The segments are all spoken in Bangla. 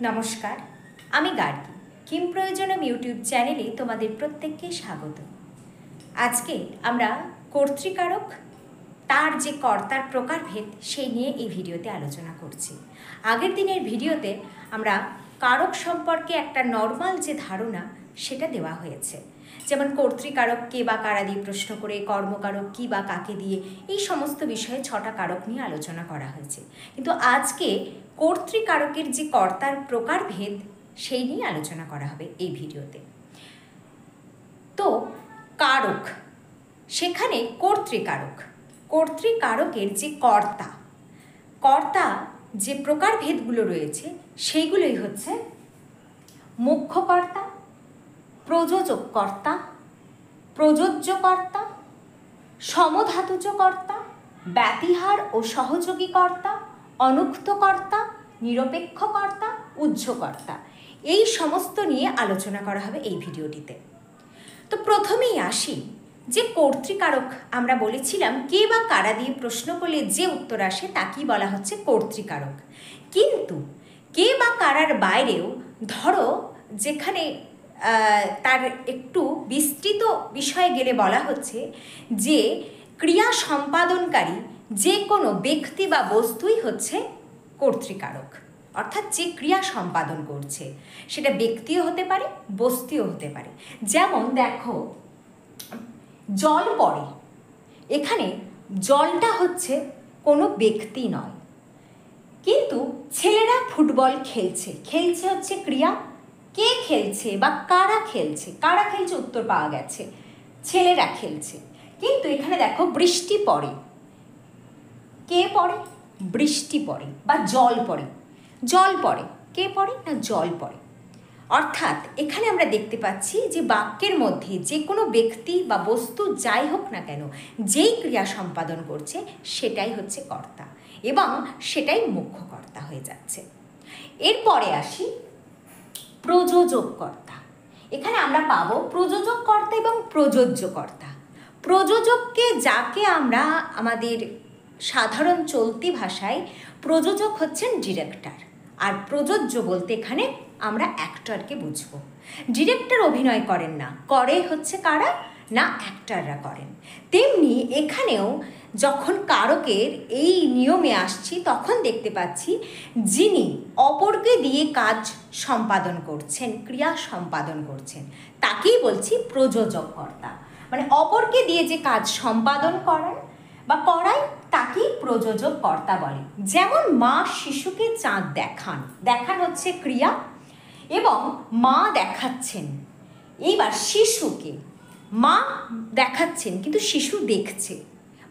নমস্কার, আমি গার্গী। কিম প্রয়োজনম ইউটিউব চ্যানেলে তোমাদের প্রত্যেককে স্বাগত। আজকে আমরা কর্তৃকারক, তার যে কর্তার প্রকারভেদ সেই নিয়ে এই ভিডিওতে আলোচনা করছি। আগের দিনের ভিডিওতে আমরা কারক সম্পর্কে একটা নর্মাল যে ধারণা সেটা দেওয়া হয়েছে, যেমন কর্তৃকারক কে বা কারা দিয়ে প্রশ্ন করে, কর্মকারক কী বা কাকে দিয়ে, এই সমস্ত বিষয়ে 6টা কারক নিয়ে আলোচনা করা হয়েছে। কিন্তু আজকে কর্তৃকারকের যে কর্তার প্রকারভেদ সেই নিয়ে আলোচনা করা হবে এই ভিডিওতে। তো কারক, সেখানে কর্তৃকারক, কর্তৃকারকের যে কর্তা যে প্রকারভেদগুলো রয়েছে সেইগুলোই হচ্ছে মুখ্য কর্তা, প্রযোজক কর্তা, প্রযোজ্য কর্তা, সমধাতুজ কর্তা, ব্যতিহার ও সহযোগী কর্তা, অনুক্ত কর্তা, নিরপেক্ষ কর্তা, উহ্য কর্তা, এই সমস্ত নিয়ে আলোচনা করা হবে এই ভিডিওটিতে। তো প্রথমেই আসি যে কর্তৃকারক, আমরা বলেছিলাম কে বা কারা দিয়ে প্রশ্ন করলে যে উত্তর আসে তাকেই বলা হচ্ছে কর্তৃকারক। কিন্তু কে বা কারার বাইরেও ধরো যেখানে তার একটু বিস্তৃত বিষয়ে গেলে বলা হচ্ছে যে ক্রিয়া সম্পাদনকারী যে কোনো ব্যক্তি বা বস্তুই হচ্ছে কর্তৃকারক, অর্থাৎ যে ক্রিয়া সম্পাদন করছে সেটা ব্যক্তিও হতে পারে, বস্তুও হতে পারে। যেমন দেখো, জল পড়ে, এখানে জলটা হচ্ছে কোনো ব্যক্তি নয়, কিন্তু ছেলেরা ফুটবল খেলছে, খেলছে হচ্ছে ক্রিয়া। কে খেলছে বা কারা খেলছে? কারা খেলছে উত্তর পাওয়া গেছে, ছেলেরা খেলছে। কিন্তু এখানে দেখো বৃষ্টি পড়ে, কে পড়ে? বৃষ্টি পড়ে বা জল পড়ে। জল পড়ে, কে পড়ে? না জল পড়ে। অর্থাৎ এখানে আমরা দেখতে পাচ্ছি যে বাক্যের মধ্যে যে কোনো ব্যক্তি বা বস্তু যাই হোক না কেন, যেই ক্রিয়া সম্পাদন করছে সেটাই হচ্ছে কর্তা এবং সেটাই মুখ্য কর্তা হয়ে যাচ্ছে। এরপরে আসি প্রযোজক কর্তা। এখানে আমরা পাবো প্রযোজক কর্তা এবং প্রযোজ্য কর্তা। প্রযোজককে, যাকে আমরা আমাদের সাধারণ চলতি ভাষায় প্রযোজক হচ্ছেন ডিরেক্টর, আর প্রযোজ্য বলতে এখানে আমরা অ্যাক্টরকে বুঝবো। ডিরেক্টর অভিনয় করেন না, করে হচ্ছে কারা? না অ্যাক্টররা করেন। তেমনি এখানেও যখন কারকের এই নিয়মে আসছি তখন দেখতে পাচ্ছি যিনি অপরকে দিয়ে কাজ সম্পাদন করছেন, ক্রিয়া সম্পাদন করছেন, তাকেই বলছি প্রযোজক কর্তা। মানে অপরকে দিয়ে যে কাজ সম্পাদন করেন বা করায় তাকেই প্রযোজক কর্তা বলে। যেমন মা শিশুকে চাঁদ দেখান, দেখান হচ্ছে ক্রিয়া, এবং মা দেখাচ্ছেন। এইবার শিশুকে মা দেখাচ্ছেন কিন্তু শিশু দেখছে,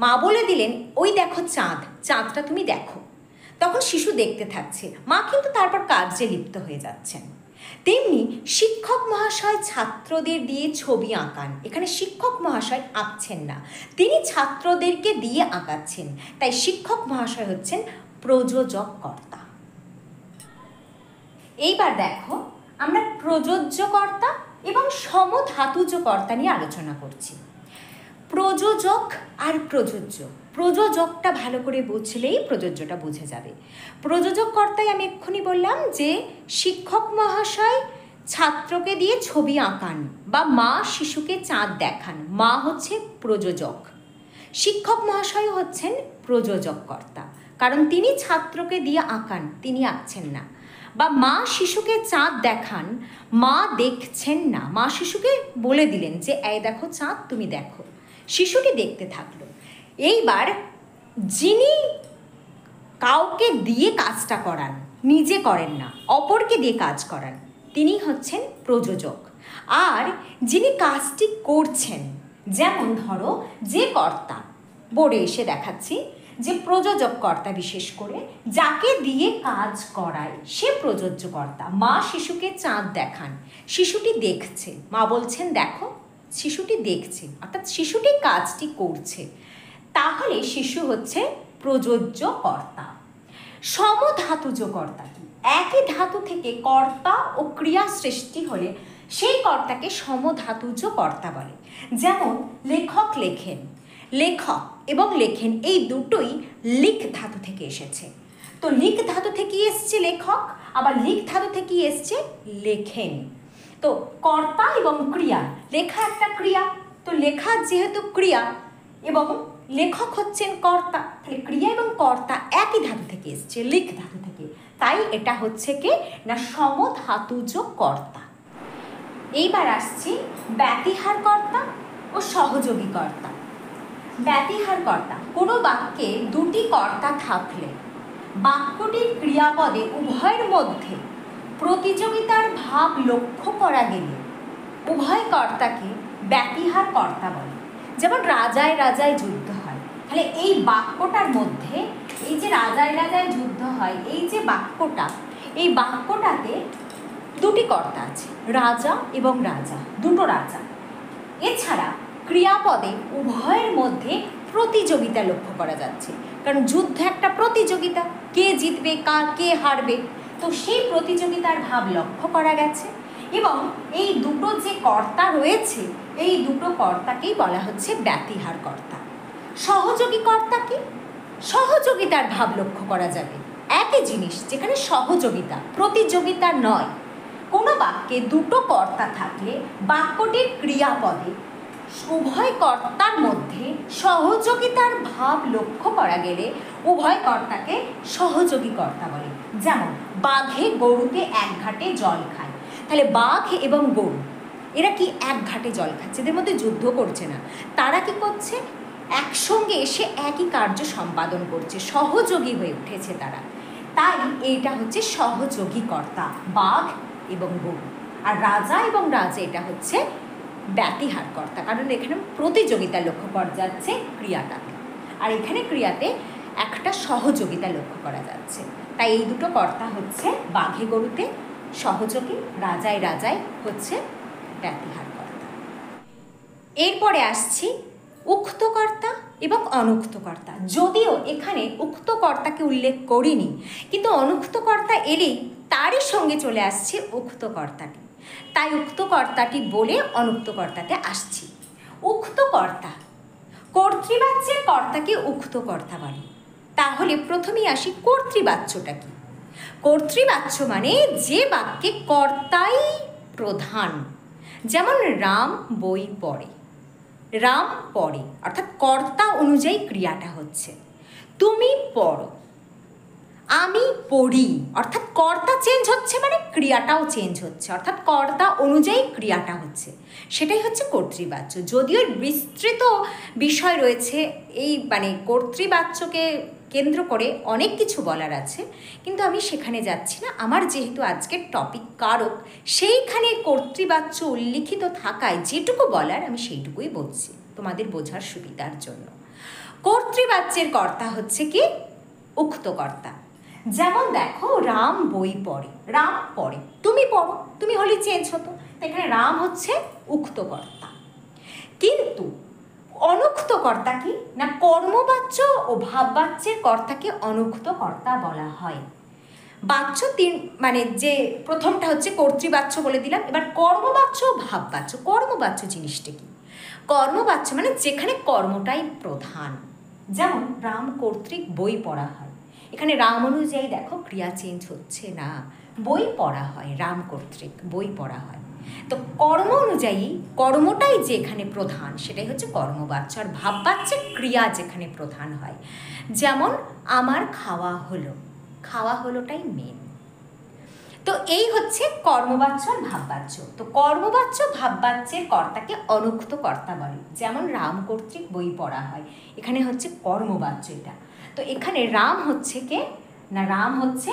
মা বলে দিলেন ওই দেখো চাঁদ, চাঁদটা তুমি দেখো, তখন শিশু দেখতে থাকছে, মা কিন্তু তারপর কাজে লিপ্ত হয়ে যাচ্ছেন। তেমনি শিক্ষক মহাশয় ছাত্রদের দিয়ে ছবি আঁকান, এখানে শিক্ষক মহাশয় আঁকছেন না, তিনি ছাত্রদেরকে দিয়ে আঁকাচ্ছেন, তাই শিক্ষক মহাশয় হচ্ছেন প্রযোজক কর্তা। এইবার দেখো আমরা প্রযোজ্য কর্তা এবং সমধাতুজ কর্তা নিয়ে আলোচনা করছি। প্রযোজক আর প্রযোজ্য, প্রযোজকটা ভালো করে বুঝলেই প্রযোজ্যটা বুঝে যাবে। প্রযোজক কর্তায় আমি এক্ষুনি বললাম যে শিক্ষক মহাশয় ছাত্রকে দিয়ে ছবি আঁকান বা মা শিশুকে চাঁদ দেখান, মা হচ্ছে প্রযোজক, শিক্ষক মহাশয় হচ্ছেন প্রযোজক কর্তা, কারণ তিনি ছাত্রকে দিয়ে আঁকান, তিনি আঁকছেন না। বা মা শিশুকে চাঁদ দেখান, মা দেখছেন না, মা শিশুকে বলে দিলেন যে এই দেখো চাঁদ, তুমি দেখো, শিশুটি দেখতে থাকলো। এইবার যিনি কাউকে দিয়ে কাজটা করান, নিজে করেন না, অপরকে দিয়ে কাজ করান, তিনি হচ্ছেন প্রযোজক। আর যিনি কাজটি করছেন, যেমন ধরো যে কর্তা, বোর্ডে এসে দেখাচ্ছি যে প্রযোজক কর্তা, বিশেষ করে যাকে দিয়ে কাজ করায় সে প্রযোজ্য কর্তা। মা শিশুকে চাঁদ দেখান, শিশুটি দেখছে, মা বলছেন দেখো, শিশুটি দেখছে, অর্থাৎ শিশুটি কাজটি করছে, তাহলে শিশু হচ্ছে প্রযোজ্য কর্তা। সমধাতুজ কর্তা কি? একই ধাতু থেকে কর্তা ও ক্রিয়া সৃষ্টি হলে সেই কর্তাকে সমধাতুজ কর্তা বলে। যেমন লেখক লেখেন, লেখক এবং লেখেন এই দুটোই লিখ ধাতু থেকে এসেছে, তো লিখ ধাতু থেকেই এসছে লেখক, আবার লিখ ধাতু থেকেই এসছে লেখেন। তো কর্তা এবং ক্রিয়া, লেখা একটা ক্রিয়া, তো লেখা যেহেতু ক্রিয়া এবং লেখক হচ্ছেন কর্তা, তাহলে ক্রিয়া এবং কর্তা একই ধাতু থেকে এসছে, লিখ ধাতু থেকে, তাই এটা হচ্ছে কি না সমধাতুজ কর্তা। এইবার আসছি ব্যতিহার কর্তা ও সহযোগী কর্তা। ব্যতিহার কর্তা, কোনো বাক্যে দুটি কর্তা থাকলে বাক্যটির ক্রিয়াপদে উভয়ের মধ্যে প্রতিযোগিতার ভাব লক্ষ্য করা গেলে উভয় কর্তাকে ব্যতিহার কর্তা বলে। যেমন রাজায় রাজায় যুদ্ধ হয়, তাহলে এই বাক্যটার মধ্যে এই যে রাজায় রাজায় যুদ্ধ হয়, এই যে বাক্যটা, এই বাক্যটাতে দুটি কর্তা আছে, রাজা এবং রাজা, দুটো রাজা। এছাড়া ক্রিয়াপদে উভয়ের মধ্যে প্রতিযোগিতা লক্ষ্য করা যাচ্ছে, কারণ যুদ্ধ একটা প্রতিযোগিতা, কে জিতবে কে হারবে, তো সেই প্রতিযোগিতার ভাব লক্ষ্য করা গেছে। এবং এই দুটো যে কর্তা রয়েছে, এই দুটো কর্তাকেই বলা হচ্ছে ব্যতিহার কর্তা। সহযোগী কর্তা কি? সহযোগিতার ভাব লক্ষ্য করা যাবে, একই জিনিস, যেখানে সহযোগিতা, প্রতিযোগিতা নয়। কোনো বাক্যে দুটো কর্তা থাকলে বাক্যটির ক্রিয়াপদে উভয় কর্তার মধ্যে সহযোগিতার ভাব লক্ষ্য করা গেলে উভয় কর্তাকে সহযোগী কর্তা বলে। যেমন বাঘে গরুতে এক ঘাটে জল খায়, তাহলে বাঘ এবং গরু এরা কি এক ঘাটে জল খাচ্ছে, এদের মধ্যে যুদ্ধ করছে না, তারা কি করছে একসঙ্গে এসে একই কার্য সম্পাদন করছে, সহযোগী হয়ে উঠেছে তারা, তাই এইটা হচ্ছে সহযোগী কর্তা, বাঘ এবং গরু। আর রাজা এবং রাজা এটা হচ্ছে ব্যতিহার কর্তা, কারণ এখানে প্রতিযোগিতা লক্ষ্য করা যাচ্ছে ক্রিয়াটাতে, আর এখানে ক্রিয়াতে একটা সহযোগিতা লক্ষ্য করা যাচ্ছে, তাই এই দুটো কর্তা হচ্ছে বাঘে গরুতে সহযোগী, রাজায় রাজায় হচ্ছে ব্যতিহার কর্তা। এরপরে আসছি উক্ত কর্তা এবং অনুক্ত কর্তা। যদিও এখানে উক্ত কর্তাকে উল্লেখ করিনি, কিন্তু অনুক্ত কর্তা এলেই তারই সঙ্গে চলে আসছে উক্ত কর্তাটি, তাই উক্ত কর্তাটি বলে অনুক্ত কর্তাতে আসছি। উক্ত কর্তা, কর্তৃবাচ্যের কর্তাকে উক্ত কর্তা বলে। তাহলে প্রথমেই আসি কর্তৃবাচ্যটা কি। কর্তৃবাচ্য মানে যে বাক্যে কর্তাই প্রধান, যেমন রাম বই পড়ে, রাম পড়ে অর্থাৎ কর্তা অনুযায়ী ক্রিয়াটা হচ্ছে। তুমি পড়ো, আমি পড়ি, অর্থাৎ কর্তা চেঞ্জ হচ্ছে মানে ক্রিয়াটাও চেঞ্জ হচ্ছে, অর্থাৎ কর্তা অনুযায়ী ক্রিয়াটা হচ্ছে, সেটাই হচ্ছে কর্তৃবাচ্য। যদিও বিস্তৃত বিষয় রয়েছে এই মানে কর্তৃবাচ্যকে কেন্দ্র করে অনেক কিছু বলার আছে, কিন্তু আমি সেখানে যাচ্ছি না। আমার যেহেতু আজকের টপিক কারক, সেইখানে কর্তৃবাচ্য উল্লিখিত থাকায় যেটুকু বলার আমি সেইটুকুই বলছি তোমাদের বোঝার সুবিধার জন্য। কর্তৃবাচ্যের কর্তা হচ্ছে কি উক্ত কর্তা। যেমন দেখো রাম বই পড়ে, রাম পড়ে, তুমি পড়ো, তুমি হলে চেঞ্জ হতো, এখানে রাম হচ্ছে উক্ত কর্তা। কিন্তু অনুক্ত কর্তা কি না কর্মবাচ্য ও ভাববাচ্যের কর্তাকে অনুক্ত কর্তা বলা হয়। বাচ্য তিন মানে যে প্রথমটা হচ্ছে কর্তৃবাচ্য বলে দিলাম, এবার কর্মবাচ্য ও ভাববাচ্য। কর্মবাচ্য জিনিসটা কি? কর্মবাচ্য মানে যেখানে কর্মটাই প্রধান, যেমন রাম কর্তৃক বই পড়া হয়, এখানে রাম অনুযায়ী দেখো ক্রিয়া চেঞ্জ হচ্ছে না, বই পড়া হয়, রাম কর্তৃক বই পড়া হয়। তো কর্ম অনুযায়ী কর্মটাই যেখানে প্রধান সেটাই হচ্ছে কর্মবাচ্য, আর ভাববাচ্যের ক্রিয়া যেখানে প্রধান হয়, যেমন আমার খাওয়া হলো, খাওয়া হলোটাই মেন। তো এই হচ্ছে কর্মবাচ্য আর ভাববাচ্য। তো কর্মবাচ্য ভাববাচ্যের কর্তাকে অনুক্ত কর্তা বলে। যেমন রাম কর্তৃক বই পড়া হয়, এখানে হচ্ছে কর্মবাচ্য এটা। তো এখানে রাম হচ্ছে কে না রাম হচ্ছে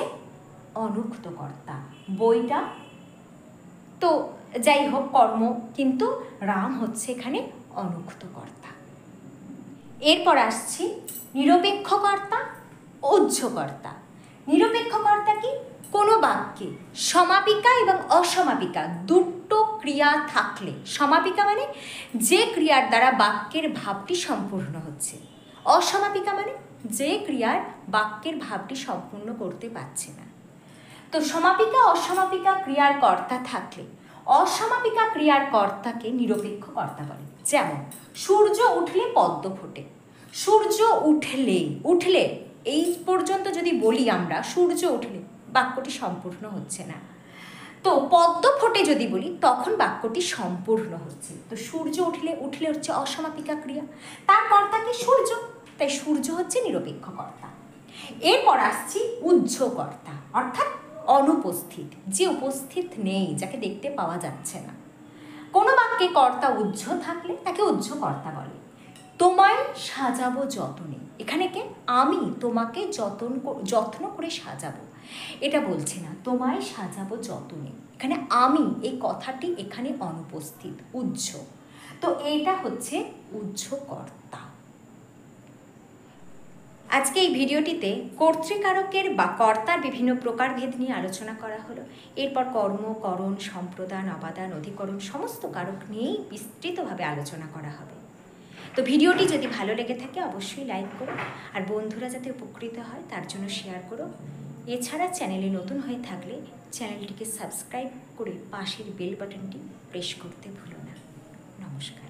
অনুক্ত কর্তা, বইটা তো যাই হোক কর্ম, কিন্তু রাম হচ্ছে এখানে অনুক্ত কর্তা। এরপর আসছি নিরপেক্ষ কর্তা, ওহ্য কর্তা। নিরপেক্ষ কর্তা কি? কোনো বাক্যে সমাপিকা এবং অসমাপিকা দুটো ক্রিয়া থাকলে, সমাপিকা মানে যে ক্রিয়ার দ্বারা বাক্যের ভাবটি সম্পূর্ণ হচ্ছে, অসমাপিকা মানে যে ক্রিয়ার বাক্যের ভাবটি সম্পূর্ণ করতে পারছে না। তো সমাপিকা অসমাপিকা ক্রিয়ার কর্তা থাকলে অসমাপিকা ক্রিয়ার কর্তাকে নিরপেক্ষ কর্তা বলে। যেমন সূর্য উঠলে পদ্ম ফোটে, সূর্য উঠলে এই পর্যন্ত যদি বলি আমরা সূর্য উঠলে, বাক্যটি সম্পূর্ণ হচ্ছে না। তো পদ্ম ফোটে যদি বলি তখন বাক্যটি সম্পূর্ণ হচ্ছে। তো সূর্য উঠলে হচ্ছে অসমাপিকা ক্রিয়া, তার কর্তা কি সূর্য, তাই সূর্য হচ্ছে নিরপেক্ষ কর্তা। এরপর আসছি উহ্য কর্তা, অর্থাৎ অনুপস্থিত, যে উপস্থিত নেই, যাকে দেখতে পাওয়া যাচ্ছে না। কোনো বাক্যে কর্তা উহ্য থাকলে তাকে উহ্য কর্তা বলে। তোমায় সাজাবো যতনে, এখানে কে? আমি তোমাকে যত্ন করে সাজাবো, এটা বলছে না। তোমায় সাজাবো যতনে, এখানে আমি, এই কথাটি এখানে অনুপস্থিত, উহ্য। তো এটা হচ্ছে উহ্য কর্তা। আজকে এই ভিডিওটিতে কর্তৃকারকের বা কর্তার বিভিন্ন প্রকারভেদ নিয়ে আলোচনা করা হলো। এরপর কর্ম, করণ, সম্প্রদান, অপাদান, অধিকরণ সমস্ত কারক নিয়েই বিস্তৃতভাবে আলোচনা করা হবে। তো ভিডিওটি যদি ভালো লেগে থাকে অবশ্যই লাইক করো, আর বন্ধুরা যাতে উপকৃত হয় তার জন্য শেয়ার করো। এছাড়া চ্যানেলে নতুন হয়ে থাকলে চ্যানেলটিকে সাবস্ক্রাইব করে পাশের বেল বাটনটি প্রেস করতে ভুলো না। নমস্কার।